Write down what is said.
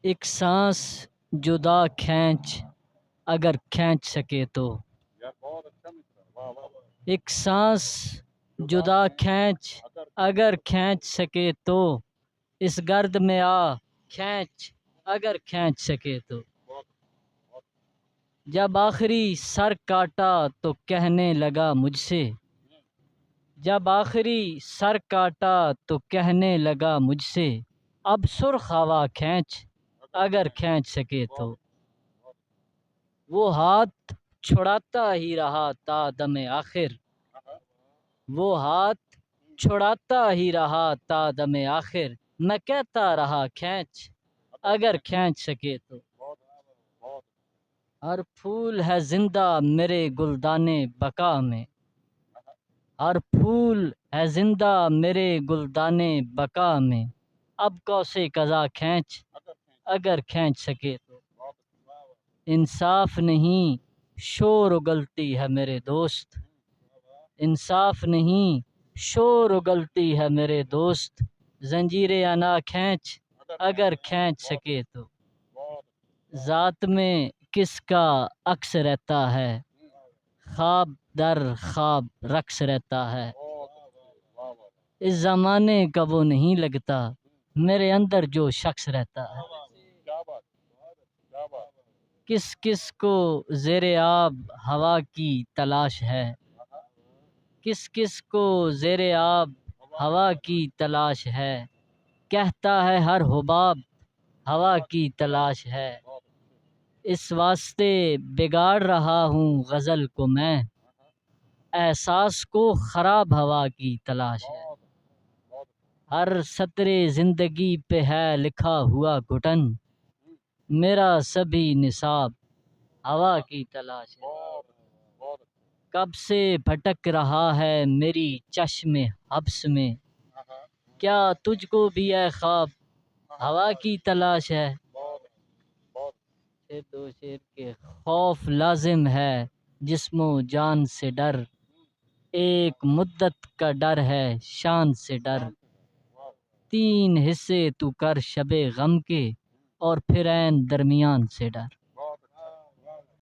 ایک سانس جدا کھینچ اگر کھینچ سکے تو، ایک سانس جدا کھینچ اگر کھینچ سکے تو، اس گرد میں آ کھینچ اگر کھینچ سکے تو، جب آخری سر کاٹا تو کہنے لگا مجھ سے، جب آخری سر کاٹا تو کہنے لگا مجھ سے، اب سرخ ہوا کھینچ اگر کھینچ سکے تو، وہ ہاتھ چھڑاتا ہی رہا تا دم آخر، وہ ہاتھ چھڑاتا ہی رہا تا دم آخر، میں کہتا رہا کھینچ اگر کھینچ سکے تو، ہر پھول ہے زندہ میرے گلدانے بقا میں، ہر پھول ہے زندہ میرے گلدانے بقا میں، اب کوسے قضا کھینچ اگر کھینچ سکے تو، انصاف نہیں شور اگلتی ہے میرے دوست، انصاف نہیں شور اگلتی ہے میرے دوست، زنجیر انا کھینچ اگر کھینچ سکے تو، ذات میں کس کا عکس رہتا ہے، خواب در خواب رقص رہتا ہے، اس زمانے کا وہ نہیں لگتا میرے اندر جو شخص رہتا ہے، کس کس کو زیر آب ہوا کی تلاش ہے، کس کس کو زیر آب ہوا کی تلاش ہے، کہتا ہے ہر حباب ہوا کی تلاش ہے، اس واسطے بگاڑ رہا ہوں غزل کو میں، احساس کو خراب ہوا کی تلاش ہے، ہر سطر زندگی پہ ہے لکھا ہوا گھٹن، میرا سبھی نصاب ہوا کی تلاش ہے، کب سے بھٹک رہا ہے میری چشم حبس میں، کیا تجھ کو بھی اے خواب ہوا کی تلاش ہے، دو شیر کے خوف لازم ہے جسم و جان سے ڈر، ایک مدت کا ڈر ہے شان سے ڈر، تین حصے تو کر شب غم کے اور پھر عین درمیان سے ڈر۔